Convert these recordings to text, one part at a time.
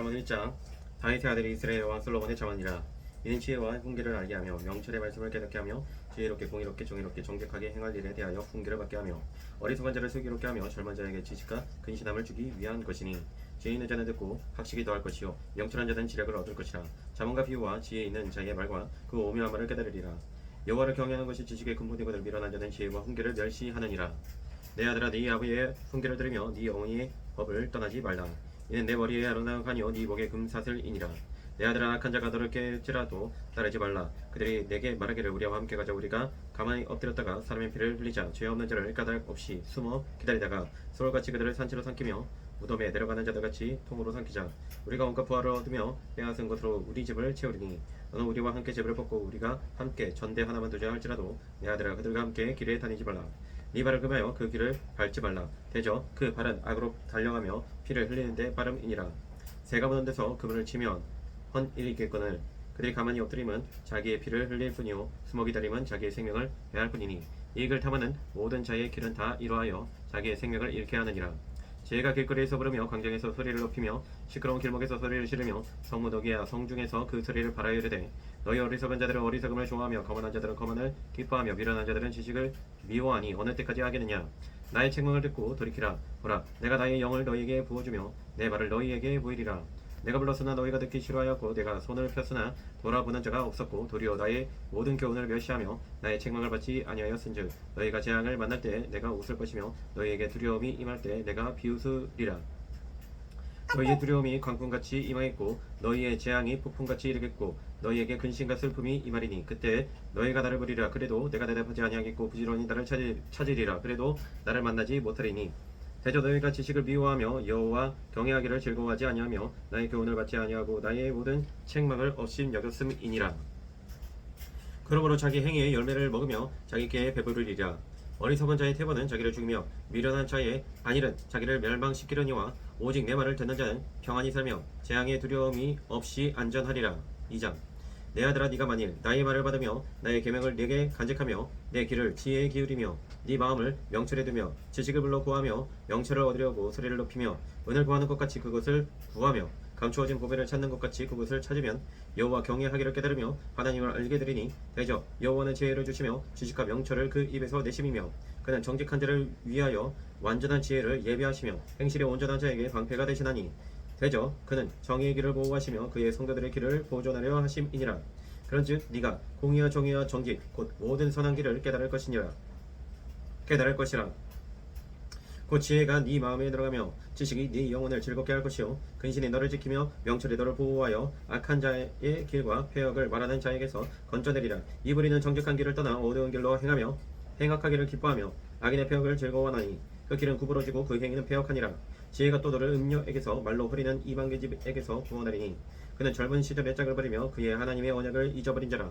잠언 1장. 다윗의 아들이 이스라엘 왕 솔로몬의 잠언이라. 이는 지혜와 훈계를 알게 하며 명철의 말씀을 깨닫게 하며 지혜롭게 공의롭게 정의롭게 정직하게 행할 일에 대하여 훈계를 받게 하며 어리석은 자를 슬기롭게 하며 젊은 자에게 지식과 근신함을 주기 위한 것이니, 지혜 있는 자는 듣고 학식이 더할 것이요 명철한 자는 지략을 얻을 것이라. 잠언과 비유와 지혜 있는 자의 말과 그 오묘한 말을 깨달으리라. 여호와를 경외하는 것이 지식의 근본이거든 미련한 자는 지혜와 훈계를 멸시하느니라. 내 아들아, 네 아버지의 훈계를 들으며 네 어머니의 법을 떠나지 말라. 이는 내 머리에 아름다운하니요 네 목에 금사슬이니라. 내 아들아, 악한 자가 너를 깨질라도 따르지 말라. 그들이 내게 말하기를 우리와 함께 가자. 우리가 가만히 엎드렸다가 사람의 피를 흘리자. 죄 없는 자를 까닭 없이 숨어 기다리다가 소울같이 그들을 산채로 삼키며 무덤에 내려가는 자들같이 통으로 삼키자. 우리가 온갖 부활을 얻으며 빼앗은 것으로 우리 집을 채우리니, 너는 우리와 함께 집을 벗고 우리가 함께 전대 하나만 두자 할지라도 내 아들아, 그들과 함께 길에 다니지 말라. 네 발을 금하여 그 길을 밟지 말라. 대저 그 발은 악으로 달려가며 피를 흘리는데 빠름이니라. 새가 무는 데서 그물을 치면 헌일이겠거늘 그들이 가만히 엎드림은 자기의 피를 흘릴 뿐이요 숨어 기다림은 자기의 생명을 해할 뿐이니, 이익을 탐하는 모든 자의 길은 다 이러하여 자기의 생명을 잃게 하느니라. 지혜가 길거리에서 부르며 광장에서 소리를 높이며 시끄러운 길목에서 소리를 지르며 성무더기야 성중에서 그 소리를 바라여 이르되, 너희 어리석은 자들은 어리석음을 좋아하며 거만한 자들은 거만을 기뻐하며 미련한 자들은 지식을 미워하니 어느 때까지 하겠느냐. 나의 책망을 듣고 돌이키라. 보라, 내가 나의 영을 너희에게 부어주며 내 말을 너희에게 보이리라. 내가 불렀으나 너희가 듣기 싫어하였고 내가 손을 폈으나 돌아보는 자가 없었고 도리어 나의 모든 교훈을 멸시하며 나의 책망을 받지 아니하였은즉, 너희가 재앙을 만날 때 내가 웃을 것이며 너희에게 두려움이 임할 때 내가 비웃으리라. 너희의 두려움이 광풍같이 임하겠고 너희의 재앙이 폭풍같이 이르겠고 너희에게 근심과 슬픔이 임하리니, 그때 너희가 나를 부리라. 그래도 내가 대답하지 아니하겠고 부지런히 나를 찾으리라. 그래도 나를 만나지 못하리니, 대저 너희가 지식을 미워하며 여호와 경외하기를 즐거워하지 아니하며 나의 교훈을 받지 아니하고 나의 모든 책망을 업심 여겼음이니라. 그러므로 자기 행위의 열매를 먹으며 자기께 배부르리라. 어리석은 자의 태보는 자기를 죽이며 미련한 자의 안일은 자기를 멸망시키려니와 오직 내 말을 듣는 자는 평안히 살며 재앙의 두려움이 없이 안전하리라. 2장. 내 아들아, 네가 만일 나의 말을 받으며 나의 계명을 네게 간직하며 내 귀를 지혜에 기울이며 네 마음을 명철에 두며 지식을 불러 구하며 명철을 얻으려고 소리를 높이며 은을 구하는 것 같이 그것을 구하며 감추어진 보배를 찾는 것 같이 그것을 찾으면 여호와 경외하기를 깨달으며 하나님을 알게 되리니, 대저 여호와는 지혜를 주시며 지식과 명철을 그 입에서 내심이며 그는 정직한 자를 위하여 완전한 지혜를 예비하시며 행실에 온전한 자에게 방패가 되시나니, 대저 그는 정의의 길을 보호하시며 그의 성도들의 길을 보존하려 하심이니라. 그런즉 네가 공의와 정의와 정직 곧 모든 선한 길을 깨달을 것이라. 곧 지혜가 네 마음에 들어가며 지식이 네 영혼을 즐겁게 할 것이요 근신이 너를 지키며 명철이 너를 보호하여 악한 자의 길과 폐역을 말하는 자에게서 건져내리라. 이 무리는 정직한 길을 떠나 어두운 길로 행하며 행악하기를 기뻐하며 악인의 폐역을 즐거워하나니, 그 길은 구부러지고 그 행위는 폐역하니라. 지혜가 또 너를 음녀에게서 말로 흐리는 이방계 집에게서 구원하리니, 그는 젊은 시절의 짝을 버리며 그의 하나님의 언약을 잊어버린 자라.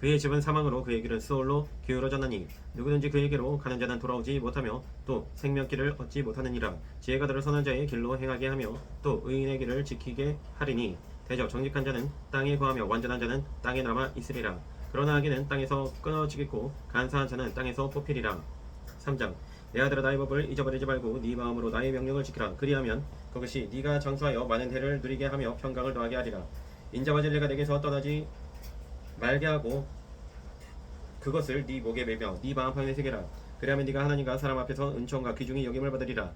그의 집은 사망으로 그의 길은 수월로 기울어졌나니, 누구든지 그에게로 가는 자는 돌아오지 못하며 또 생명길을 얻지 못하느니라. 지혜가 너를 선한 자의 길로 행하게 하며 또 의인의 길을 지키게 하리니, 대저 정직한 자는 땅에 거하며 완전한 자는 땅에 남아 있으리라. 그러나 악인은 땅에서 끊어지겠고 간사한 자는 땅에서 뽑히리라. 3장. 내 아들아, 나의 법을 잊어버리지 말고 네 마음으로 나의 명령을 지키라. 그리하면 그것이 네가 장수하여 많은 해를 누리게 하며 평강을 더하게 하리라. 인자와 진리가 내게서 떠나지 말게 하고 그것을 네 목에 매며 네 마음판에 새겨라. 그리하면 네가 하나님과 사람 앞에서 은총과 귀중히 여김을 받으리라.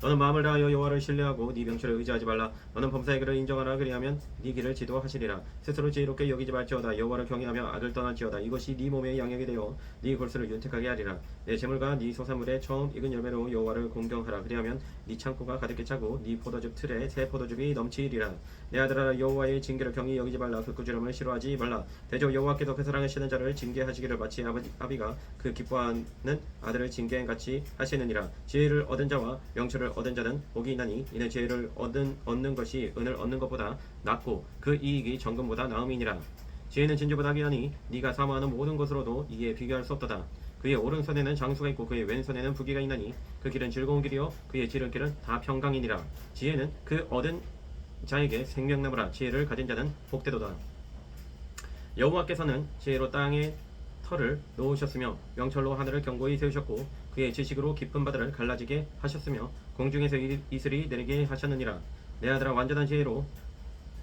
너는 마음을 다하여 여호와를 신뢰하고 네 명철을 의지하지 말라. 너는 범사의 길을 인정하라. 그리하면 네 길을 지도하시리라. 스스로 지혜롭게 여기지 말지어다. 여호와를 경외하며 악을 떠날지어다. 이것이 네 몸의 양육이 되어 네 골수를 윤택하게 하리라. 내 재물과 네 소산물의 처음 익은 열매로 여호와를 공경하라. 그리하면 네 창고가 가득히 차고 네 포도즙 틀에 새 포도즙이 넘치리라. 내 아들아, 여호와의 징계를 경히 여기지 말라. 그 꾸지람을 싫어하지 말라. 대저 여호와께서 그 사랑하시는 자를 징계하시기를 마치 아비가 그 기뻐하는 아들을 징계같이 하시느니라. 지혜를 얻은 자와 명철을 얻은 자는 복이 있나니, 이는 지혜를 얻는 것이 은을 얻는 것보다 낫고 그 이익이 정금보다 나음이니라. 지혜는 진주보다 귀하니 네가 사모하는 모든 것으로도 이에 비교할 수 없도다. 그의 오른손에는 장수가 있고 그의 왼손에는 부귀가 있나니, 그 길은 즐거운 길이요 그의 지름길은 다 평강이니라. 지혜는 그 얻은 자에게 생명나무라. 지혜를 가진 자는 복되도다. 여호와께서는 지혜로 땅에 털을 놓으셨으며 명철로 하늘을 견고히 세우셨고 그의 지식으로 깊은 바다를 갈라지게 하셨으며 공중에서 이슬이 내리게 하셨느니라. 내 아들아 완전한 지혜로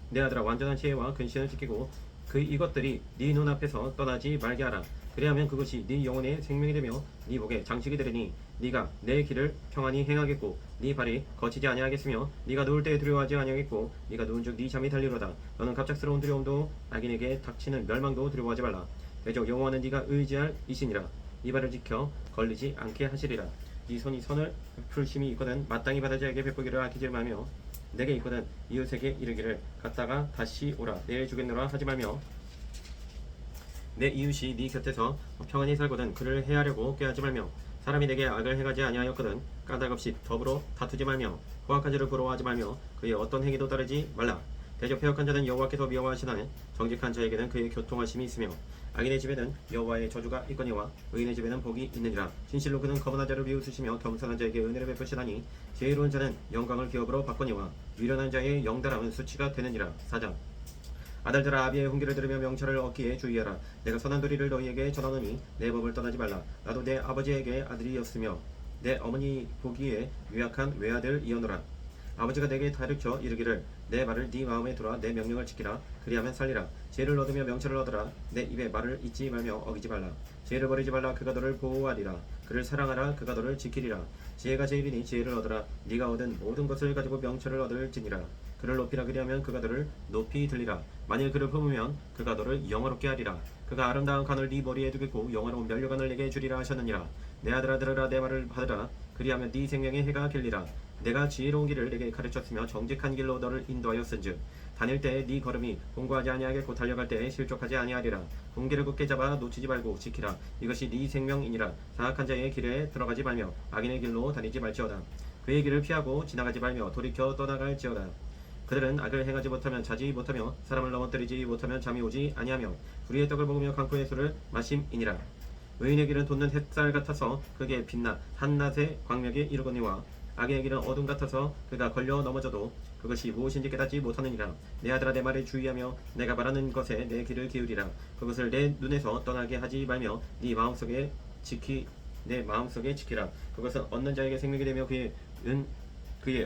내 아들아 완전한 지혜와 근신을 지키고 이것들이 네 눈앞에서 떠나지 말게 하라. 그리하면 그것이 네 영혼의 생명이 되며 네 목에 장식이 되리니 네가 내 길을 평안히 행하겠고 네 발이 거치지 아니하겠으며 네가 누울 때 두려워하지 아니하겠고 네가 누운즉 네 잠이 달리로다. 너는 갑작스러운 두려움도 악인에게 닥치는 멸망도 두려워하지 말라. 대저 여호와는 네가 의지할 이시니라. 네 발을 지켜 걸리지 않게 하시리라. 네 손이 선을 풀심이 있거든 마땅히 받아 자에게 베푸기를 아끼지 말며 내게 있거든 이웃에게 이르기를 갔다가 다시 오라 내일 주겠노라 하지 말며 내 이웃이 네 곁에서 평안히 살거든 그를 해하려고 꾀하지 말며 사람이 내게 악을 행하지 아니하였거든 까닭없이 더불어 다투지 말며 포악한 자를 부러워하지 말며 그의 어떤 행위도 따르지 말라. 대저 패역한 자는 여호와께서 미워하시나니 정직한 자에게는 그의 교통하심이 있으며 악인의 집에는 여호와의 저주가 있거니와 의인의 집에는 복이 있느니라. 진실로 그는 거만한 자를 비웃으시며 겸손한 자에게 은혜를 베푸시나니 지혜로운 자는 영광을 기업으로 받거니와 미련한 자의 영달함은 수치가 되느니라. 4장 아들들아 아비의 훈계를 들으며 명철을 얻기에 주의하라. 내가 선한 도리를 너희에게 전하노니 내 법을 떠나지 말라. 나도 내 아버지에게 아들이었으며 내 어머니 보기에 유약한 외아들이었노라. 아버지가 내게 가르쳐 이르기를 내 말을 네 마음에 두라. 내 명령을 지키라. 그리하면 살리라. 지혜를 얻으며 명철을 얻으라. 내 입에 말을 잊지 말며 어기지 말라. 지혜를 버리지 말라. 그가 너를 보호하리라. 그를 사랑하라. 그가 너를 지키리라. 지혜가 제일이니 지혜를 얻으라. 네가 얻은 모든 것을 가지고 명철을 얻을지니라. 그를 높이라. 그리하면 그가 너를 높이 들리라. 만일 그를 품으면 그가 너를 영화롭게 하리라. 그가 아름다운 관을 네 머리에 두겠고 영화로운 면류관을 내게 주리라 하셨느니라. 내 아들아 들으라. 내 말을 받으라. 그리하면 네 생명의 해가 길리라. 내가 지혜로운 길을 내게 가르쳤으며 정직한 길로 너를 인도하였은즉 다닐 때 네 걸음이 공고하지 아니하겠고 달려갈 때 실족하지 아니하리라. 공기를 굳게 잡아 놓치지 말고 지키라. 이것이 네 생명이니라. 사악한 자의 길에 들어가지 말며 악인의 길로 다니지 말지어다. 그의 길을 피하고 지나가지 말며 돌이켜 떠나갈지어다. 그들은 악을 행하지 못하면 자지 못하며 사람을 넘어뜨리지 못하면 잠이 오지 아니하며 불의의 떡을 먹으며 강포의 술을 마심이니라. 의인의 길은 돋는 햇살 같아서 그게 빛나 한낮의 광명에 이르거니와 악의 길은 어둠 같아서 그가 걸려 넘어져도 그것이 무엇인지 깨닫지 못하느니라. 내 아들아 내 말에 주의하며 내가 말하는 것에 내 귀를 기울이라. 그것을 내 눈에서 떠나게 하지 말며 네 마음속에 지키라. 그것은 얻는 자에게 생명이 되며 그의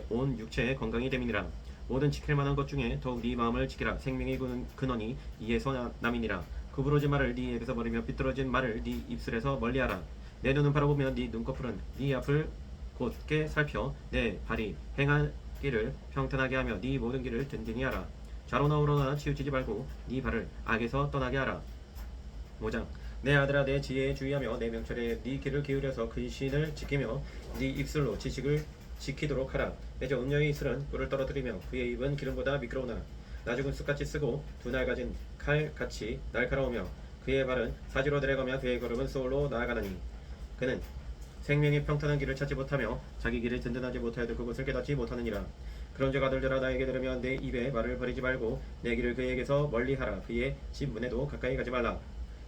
온 육체의 건강이 됨이니라. 모든 지킬 만한 것 중에 더욱 네 마음을 지키라. 생명의 근원이 이에서 남이니라. 구부러진 말을 네 입에서 버리며 삐뚤어진 말을 네 입술에서 멀리하라. 내 눈은 바라보며 네 눈꺼풀은 네 앞을 곧게 살펴 내 발이 행할 길을 평탄하게 하며 네 모든 길을 든든히 하라. 좌로나 우로나 치우치지 말고 네 발을 악에서 떠나게 하라. 5장 내 아들아 내 지혜에 주의하며 내 명철에 네 귀를 기울여서 근신을 지키며 네 입술로 지식을 지키도록 하라. 내저 음녀의 입술은 꿀을 떨어뜨리며 그의 입은 기름보다 미끄러우나 나죽은 쑥같이 쓰고 두 날가진 칼같이 날카로우며 그의 발은 사지로 내려가며 그의 걸음은 소울로 나아가나니 그는 생명의 평탄한 길을 찾지 못하며 자기 길을 든든하지 못하여도 그것을 깨닫지 못하느니라. 그런즉 아들들아 나에게 들으면 내 입에 말을 버리지 말고 내 길을 그에게서 멀리하라. 그의 집 문에도 가까이 가지 말라.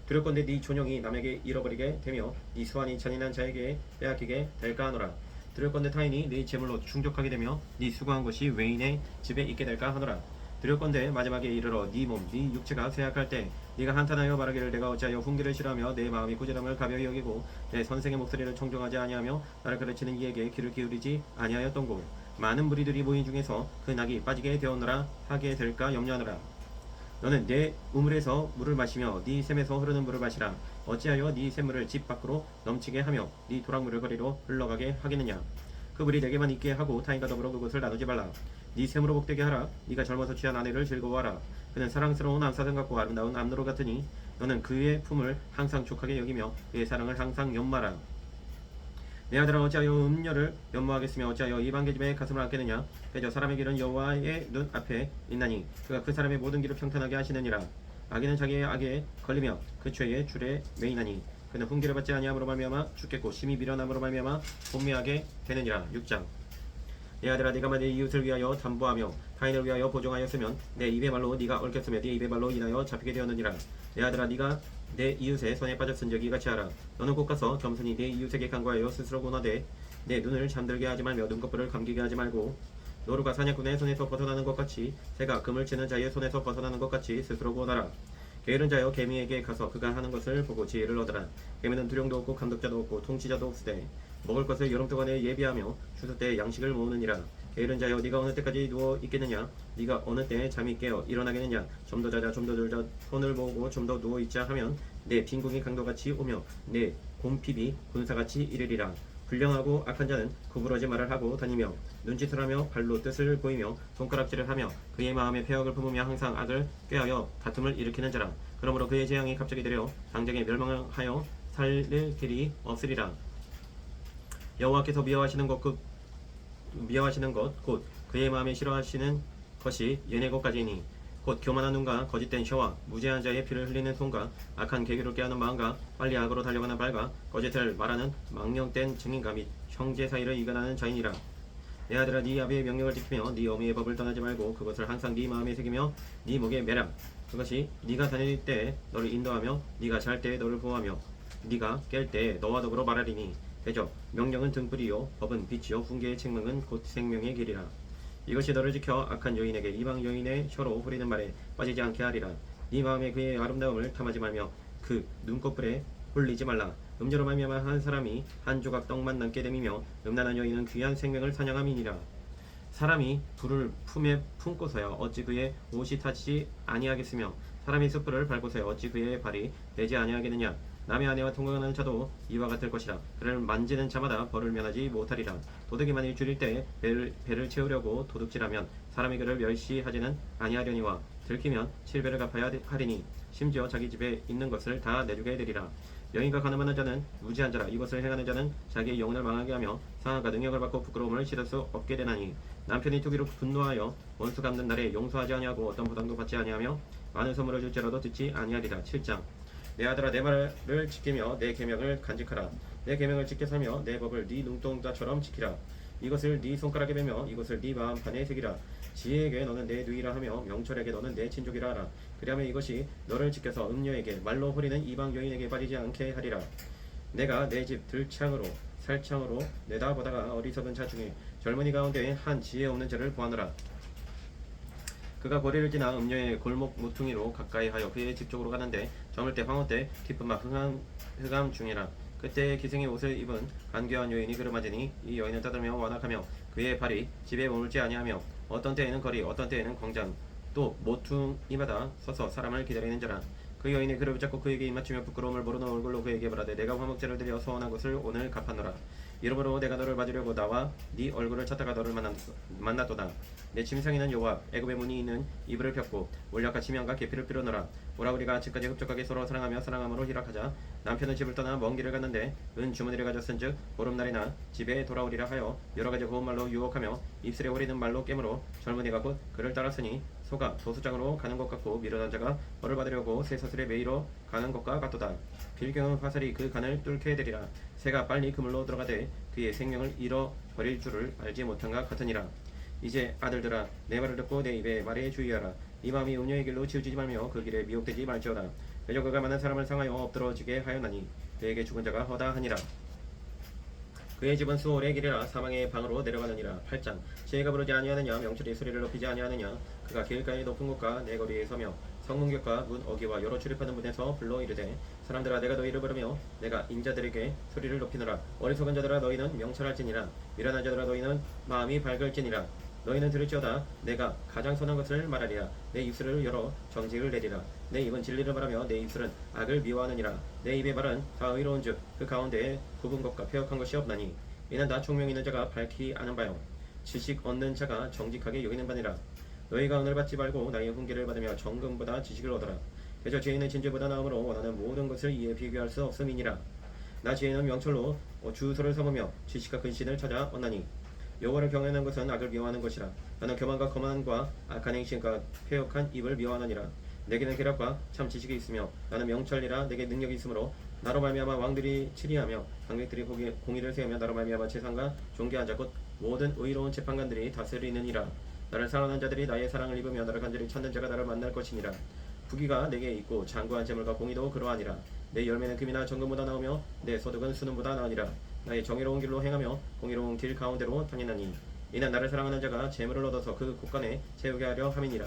두렵건대 네 존영이 남에게 잃어버리게 되며 네 수완이 잔인한 자에게 빼앗기게 될까 하노라. 두렵건대 타인이 네 재물로 충족하게 되며 네 수고한 것이 외인의 집에 있게 될까 하노라. 두렵건대 마지막에 이르러 네 몸, 네 육체가 쇠약할 때 네가 한탄하여 말하기를 내가 어찌하여 훈계를 싫어하며 내 마음이 꾸지람을 가벼이 여기고 내 선생의 목소리를 청종하지 아니하며 나를 가르치는 이에게 귀를 기울이지 아니하였던고 많은 무리들이 모인 중에서 그 낙이 빠지게 되었노라 하게 될까 염려하노라. 너는 내 우물에서 물을 마시며 네 샘에서 흐르는 물을 마시라. 어찌하여 네 샘물을 집 밖으로 넘치게 하며 네 도랑물을 거리로 흘러가게 하겠느냐. 그 물이 내게만 있게 하고 타인과 더불어 그것을 나누지 말라. 네 샘으로 복되게 하라. 네가 젊어서 취한 아내를 즐거워하라. 그는 사랑스러운 암사슴 같고 아름다운 암노루 같으니 너는 그의 품을 항상 족하게 여기며 그의 사랑을 항상 연마라. 내 아들아 어찌하여 음녀를 연모하겠으며 어찌하여 이방 계집의 가슴을 안겠느냐. 그저 사람의 길은 여호와의 눈 앞에 있나니 그가 그 사람의 모든 길을 평탄하게 하시느니라. 악인은 자기의 악에 걸리며 그 죄의 줄에 매이나니 그는 훈계를 받지 아니함으로 말미암아 죽겠고 심히 미련함으로 말미암아 본미하게 되느니라. 6장 내 아들아 네가 만일 이웃을 위하여 담보하며 타인을 위하여 보증하였으면 내 입의 말로 네가 얽혔으며 네 입의 말로 인하여 잡히게 되었느니라. 내 아들아 네가 내 이웃의 손에 빠졌은즉 이같이 하라. 너는 곧 가서 겸손히 내 이웃에게 간구하여 스스로 고나되 내 눈을 잠들게 하지 말며 눈꺼풀을 감기게 하지 말고 노루가 사냥꾼의 손에서 벗어나는 것 같이 새가 금을 치는 자의 손에서 벗어나는 것 같이 스스로 고나라. 게으른 자여 개미에게 가서 그가 하는 것을 보고 지혜를 얻으라. 개미는 두령도 없고 감독자도 없고 통치자도 없으되 먹을 것을 여름 동안에 예비하며 추수 때 양식을 모으느니라. 게으른 자여 네가 어느 때까지 누워 있겠느냐 네가 어느 때에 잠이 깨어 일어나겠느냐 좀 더 자자 좀 더 졸자 손을 모으고 좀 더 누워 있자 하면 내 빈궁이 강도같이 오며 내 곰핍이 군사같이 이르리라. 불량하고 악한 자는 구부러진 말을 하고 다니며 눈짓을 하며 발로 뜻을 보이며 손가락질을 하며 그의 마음에 패역을 품으며 항상 악을 꾀하여 다툼을 일으키는 자라. 그러므로 그의 재앙이 갑자기 내려 당장에 멸망하여 살릴 길이 없으리라. 여호와께서 미워하시는 것 곧 그의 마음에 싫어하시는 것이 얘네 것까지니 곧 교만한 눈과 거짓된 혀와 무죄한 자의 피를 흘리는 손과 악한 계기를 깨하는 마음과 빨리 악으로 달려가는 발과 거짓을 말하는 망령된 증인과 및 형제 사이를 이간하는 자이니라. 내 아들아 네 아비의 명령을 지키며 네 어미의 법을 떠나지 말고 그것을 항상 네 마음에 새기며 네 목에 매라. 그것이 네가 다닐 때에 너를 인도하며 네가 잘 때에 너를 보호하며 네가 깰 때에 너와 더불어 말하리니 대저 명령은 등불이요 법은 빛이요 훈계의 책망은 곧 생명의 길이라. 이것이 너를 지켜 악한 여인에게 이방 여인의 혀로 후리는 말에 빠지지 않게 하리라. 네 마음에 그의 아름다움을 탐하지 말며 그 눈꺼풀에 홀리지 말라. 음료로 말미암아 한 사람이 한 조각 떡만 남게 됨이며 음란한 여인은 귀한 생명을 사냥함이니라. 사람이 불을 품에 품고서야 어찌 그의 옷이 타지 아니하겠으며 사람이 숯불을 밟고서야 어찌 그의 발이 되지 아니하겠느냐. 남의 아내와 통과하는 자도 이와 같을 것이라. 그를 만지는 자마다 벌을 면하지 못하리라. 도둑이 만일 줄일 때 배를 채우려고 도둑질하면 사람이 그를 멸시하지는 아니하려니와 들키면 7배를 갚아야 하리니 심지어 자기 집에 있는 것을 다 내주게 되리라. 여인과 가늠하는 자는 무지한 자라. 이것을 행하는 자는 자기의 영혼을 망하게 하며 상하가 능력을 받고 부끄러움을 씻을 수 없게 되나니 남편이 투기로 분노하여 원수 갚는 날에 용서하지 아니하고 어떤 보상도 받지 아니하며 많은 선물을 줄지라도 듣지 아니하리라. 7장. 내 아들아 내 말을 지키며 내 계명을 간직하라. 내 계명을 지켜 살며 내 법을 네 눈동자처럼 지키라. 이것을 네 손가락에 매며 이것을 네 마음판에 새기라. 지혜에게 너는 내 누이라 하며 명철에게 너는 내 친족이라 하라. 그리하면 이것이 너를 지켜서 음녀에게 말로 호리는 이방 여인에게 빠지지 않게 하리라. 내가 내 집 들창으로 살창으로 내다보다가 어리석은 자 중에 젊은이 가운데 한 지혜 없는 자를 보아노라. 그가 거리를 지나 음녀의 골목 모퉁이로 가까이 하여 그의 집 쪽으로 가는데 저물 때 황혼 때 깊은 막 흑암 중이라. 그때 기생의 옷을 입은 간교한 여인이 그를 맞으니 이 여인은 떠들며 완악하며 그의 발이 집에 머물지 아니하며 어떤 때에는 거리 어떤 때에는 광장 또 모퉁이마다 서서 사람을 기다리는 자라. 그 여인이 그를 붙잡고 그에게 입맞추며 부끄러움을 모르는 얼굴로 그에게 말하되 내가 화목제를 드려 서원한 것을 오늘 갚았노라. 이러므로 내가 너를 맞으려고 나와 네 얼굴을 찾다가 너를 만났도다. 내 침상에는 여호와 애굽의 문이 있는 이불을 폈고 몰약과 치명과 계피를 필요노라. 오라 우리가 아침까지 흡족하게 서로 사랑하며 사랑함으로 희락하자. 남편은 집을 떠나 먼 길을 갔는데 은 주머니를 가졌은즉 보름날이나 집에 돌아오리라 하여 여러가지 고운 말로 유혹하며 입술에 오리는 말로 깨물어 젊은이가 곧 그를 따랐으니 소가 도수장으로 가는 것 같고 미련한 자가 벌을 받으려고 쇠사슬에 매이러 가는 것과 같도다. 빌경은 화살이 그 간을 뚫게 되리라. 새가 빨리 그물로 들어가되 그의 생명을 잃어버릴 줄을 알지 못한가 같으니라. 이제 아들들아 내 말을 듣고 내 입에 말에 주의하라. 네 마음이 음녀의 길로 치우치지 말며 그 길에 미혹되지 말지어다. 그저 그가 많은 사람을 상하여 엎드러지게 하였나니 그에게 죽은 자가 허다하니라. 그의 집은 수월의 길이라 사망의 방으로 내려가느니라. 8장. 지혜가 부르지 아니하느냐 명철이 소리를 높이지 아니하느냐. 그가 길가의 높은 곳과 내 거리에 서며 성문격과 문 어귀와 여러 출입하는 문에서 불러 이르되 사람들아 내가 너희를 부르며 내가 인자들에게 소리를 높이노라. 어리석은 자들아 너희는 명철할지니라. 미련한 자들아 너희는 마음이 밝을지니라. 너희는 들을지어다 내가 가장 선한 것을 말하리라. 내 입술을 열어 정직을 내리라. 내 입은 진리를 말하며 내 입술은 악을 미워하느니라. 내 입의 말은 다 의로운즉 그 가운데에 굽은 것과 패역한 것이 없나니 이는 다 총명 있는 자가 밝히 아는 바요 지식 얻는 자가 정직하게 여기는 바니라. 너희가 은을 받지 말고 나의 훈계를 받으며 정금보다 지식을 얻어라. 그저 지혜는 진주보다 나음으로 원하는 모든 것을 이에 비교할 수 없음이니라. 나 지혜는 명철로 주소를 삼으며 지식과 근신을 찾아 얻나니 여호와를 경외하는 것은 악을 미워하는 것이라. 나는 교만과 거만과 악한 행실과 패역한 입을 미워하느니라. 내게는 계략과 참 지식이 있으며 나는 명철이라 내게 능력이 있으므로 나로 말미암아 왕들이 치리하며 강객들이 공의를 세우며 나로 말미암아 재상과 존귀한 자 곧 모든 의로운 재판관들이 다스리느니라. 나를 사랑하는 자들이 나의 사랑을 입으며 나를 간절히 찾는 자가 나를 만날 것이니라. 부귀가 내게 있고 장구한 재물과 공의도 그러하니라. 내 열매는 금이나 정금보다 나오며 내 소득은 수능보다 나으니라. 나의 정의로운 길로 행하며 공의로운 길 가운데로 다니나니 이는 나를 사랑하는 자가 재물을 얻어서 그 곳간에 채우게 하려 함이니라.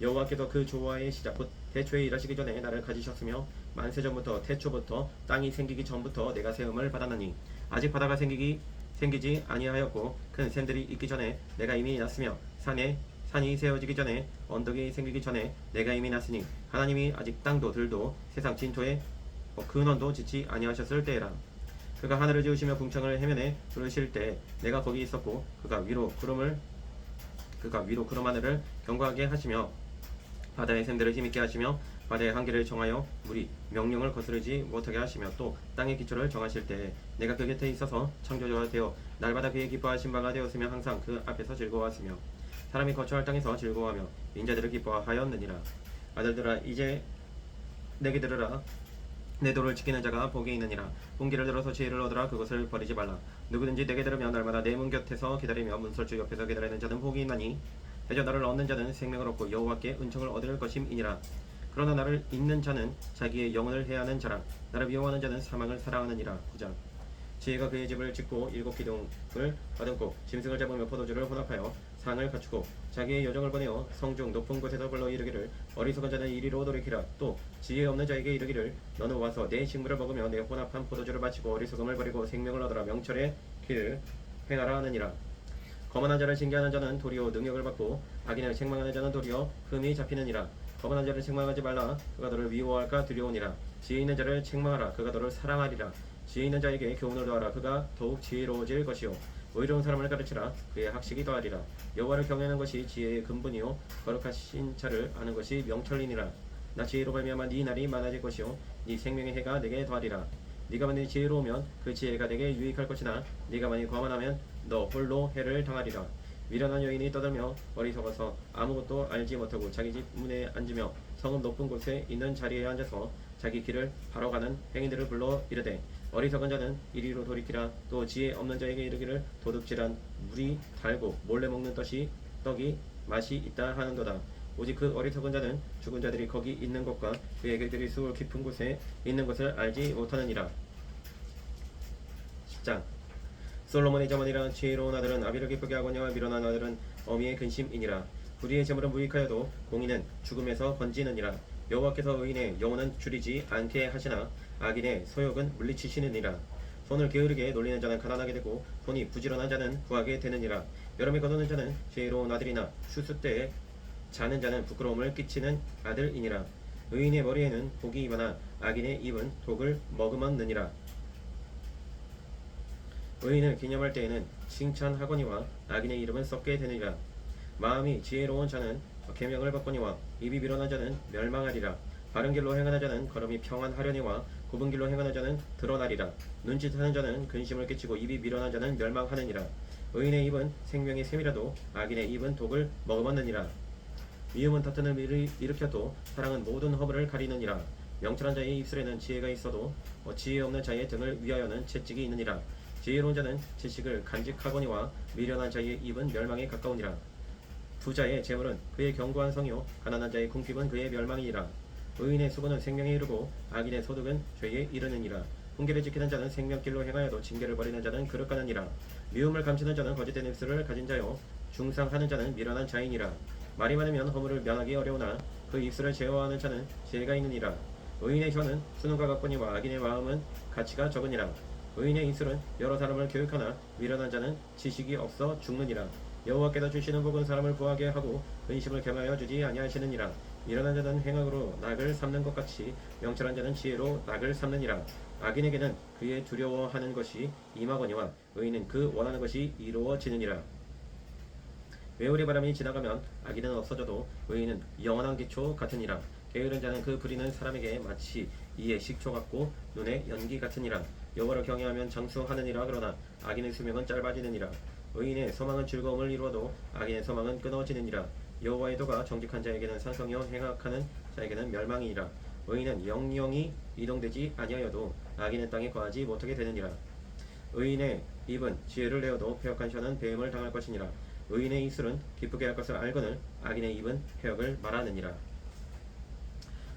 여호와께서 그 조화의 시작 곧 태초에 일하시기 전에 나를 가지셨으며 만세 전부터 태초부터 땅이 생기기 전부터 내가 세움을 받았나니 아직 바다가 생기기 생기지 아니하였고 큰 샘들이 있기 전에 내가 이미 났으며 산이 세워지기 전에 언덕이 생기기 전에 내가 이미 났으니 하나님이 아직 땅도 들도 세상 진토에 근원도 짓지 아니하셨을 때에라. 그가 하늘을 지으시며 궁창을 해면에 두르실 때 내가 거기 있었고 그가 위로 구름 하늘을 견고하게 하시며 바다의 샘들을 힘있게 하시며 바다의 한계를 정하여 물이 명령을 거스르지 못하게 하시며 또 땅의 기초를 정하실 때 내가 그 곁에 있어서 창조주가 되어 날마다 그의 기뻐하신 바가 되었으며 항상 그 앞에서 즐거워하시며 사람이 거처할 땅에서 즐거워하며 인자들을 기뻐하였느니라. 아들들아 이제 내게 들으라. 내 도를 지키는 자가 복이 있느니라. 분기를 들어서 지혜를 얻으라. 그것을 버리지 말라. 누구든지 내게 들으며 날마다 내 문 곁에서 기다리며 문설주 옆에서 기다리는 자는 복이 있나니 대저 나를 얻는 자는 생명을 얻고 여호와께 은총을 얻을 것임이니라. 그러나 나를 잊는 자는 자기의 영혼을 해하는 자라. 나를 미워하는 자는 사망을 사랑하느니라. 9장. 지혜가 그의 집을 짓고 7 기둥을 다듬고 짐승을 잡으며 포도주를 혼합하여 상을 갖추고 자기의 요정을 보내어 성중 높은 곳에서 불러 이르기를 어리석은 자는 이리로 돌이키라. 또 지혜 없는 자에게 이르기를 너는 와서 내 식물을 먹으며 내 혼합한 포도주를 마시고 어리석음을 버리고 생명을 얻으라. 명철의 길을 행하라 하느니라. 거만한 자를 징계하는 자는 도리어 능력을 받고 악인을 책망하는 자는 도리어 흠이 잡히느니라. 거만한 자를 책망하지 말라. 그가 너를 미워할까 두려우니라. 지혜 있는 자를 책망하라. 그가 너를 사랑하리라. 지혜 있는 자에게 교훈을 더하라. 그가 더욱 지혜로워질 것이요 의로운 사람을 가르치라. 그의 학식이 더하리라. 여호와를 경외하는 것이 지혜의 근본이요 거룩하신 자를 아는 것이 명철이니라. 나 지혜로 말미암아 네 날이 많아질 것이요 네 생명의 해가 내게 더하리라. 네가 만일 지혜로우면 그 지혜가 내게 유익할 것이나 네가 만일 거만하면 너 홀로 해를 당하리라. 미련한 여인이 떠들며 어리석어서 아무것도 알지 못하고 자기 집 문에 앉으며 성읍 높은 곳에 있는 자리에 앉아서 자기 길을 바로 가는 행인들을 불러 이르되 어리석은 자는 이리로 돌이키라. 또 지혜 없는 자에게 이르기를 도둑질한 물이 달고 몰래 먹는 떡이 맛이 있다 하는도다. 오직 그 어리석은 자는 죽은 자들이 거기 있는 것과 그의 길들이 수울 깊은 곳에 있는 것을 알지 못하느니라. 10장. 솔로몬의 자문이라. 지혜로운 아들은 아비를 기쁘게 하거니와 미련한 아들은 어미의 근심이니라. 불의의 재물은 무익하여도 공의는 죽음에서 건지느니라. 여호와께서 의인의 영혼은 줄이지 않게 하시나 악인의 소욕은 물리치시느니라. 손을 게으르게 놀리는 자는 가난하게 되고 손이 부지런한 자는 구하게 되느니라. 여름에 거두는 자는 지혜로운 아들이나 추수 때에 자는 자는 부끄러움을 끼치는 아들이니라. 의인의 머리에는 복이 많아 악인의 입은 독을 머금었느니라. 의인을 기념할 때에는 칭찬하거니와 악인의 이름은 썩게 되느니라. 마음이 지혜로운 자는 계명을 받거니와 입이 미련한 자는 멸망하리라. 바른 길로 행하는 자는 걸음이 평안하려니와 굽은 길로 행하는 자는 드러나리라. 눈짓하는 자는 근심을 끼치고 입이 미련한 자는 멸망하느니라. 의인의 입은 생명의 샘이라도 악인의 입은 독을 머금었느니라. 미움은 다툼을 일으켜도 사랑은 모든 허물을 가리느니라. 명철한 자의 입술에는 지혜가 있어도 지혜 없는 자의 등을 위하여는 채찍이 있느니라. 지혜로운 자는 지식을 간직하거니와 미련한 자의 입은 멸망에 가까우니라. 부자의 재물은 그의 견고한 성이요 가난한 자의 궁핍은 그의 멸망이니라. 의인의 수고는 생명에 이르고 악인의 소득은 죄에 이르느니라. 훈계를 지키는 자는 생명길로 행하여도 징계를 버리는 자는 그릇 가느니라. 미움을 감추는 자는 거짓된 입술을 가진 자요 중상하는 자는 미련한 자이니라. 말이 많으면 허물을 면하기 어려우나 그 입술을 제어하는 자는 지혜가 있느니라. 의인의 혀는 수능과 같거니와 악인의 마음은 가치가 적으니라. 의인의 입술은 여러 사람을 교육하나 미련한 자는 지식이 없어 죽느니라. 여호와께서 주시는 복은 사람을 구하게 하고 근심을 겸하여 주지 아니하시느니라. 미련한 자는 행악으로 낙을 삼는 것 같이 명철한 자는 지혜로 낙을 삼느니라. 악인에게는 그의 두려워하는 것이 임하거니와 의인은 그 원하는 것이 이루어지느니라. 외울이 바람이 지나가면 악인은 없어져도 의인은 영원한 기초 같으니라. 게으른 자는 그 부리는 사람에게 마치 이의 식초 같고 눈의 연기 같으니라. 여호와를 경외하면 장수하느니라. 그러나 악인의 수명은 짧아지느니라. 의인의 소망은 즐거움을 이루어도 악인의 소망은 끊어지느니라. 여호와의 도가 정직한 자에게는 산성이요 행악하는 자에게는 멸망이니라. 의인은 영영이 이동되지 아니하여도 악인은 땅에 거하지 못하게 되느니라. 의인의 입은 지혜를 내어도 패역한 혀는 배임을 당할 것이니라. 의인의 입술은 기쁘게 할 것을 알거늘 악인의 입은 패역을 말하느니라.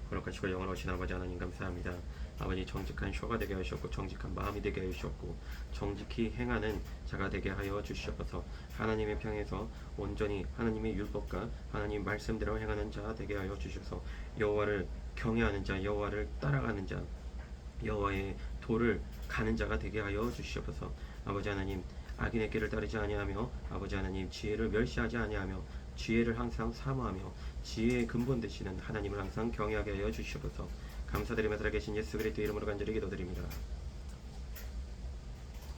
거룩하시고 영원하신 아버지 하나님 감사합니다. 아버지 정직한 혀가 되게 하셨고 정직한 마음이 되게 하셨고 정직히 행하는 자가 되게 하여 주시옵소서. 하나님의 평에서 온전히 하나님의 율법과 하나님 말씀대로 행하는 자 되게 하여 주시옵소서. 여호와를 경외하는 자, 여호와를 따라가는 자, 여호와의 도를 가는 자가 되게 하여 주시옵소서. 아버지 하나님, 악인의 길을 따르지 아니하며 아버지 하나님 지혜를 멸시하지 아니하며 지혜를 항상 사모하며 지혜의 근본 되시는 하나님을 항상 경외하게 하여 주시옵소서. 감사드리며 살아계신 예수 그리스도 이름으로 간절히 기도드립니다.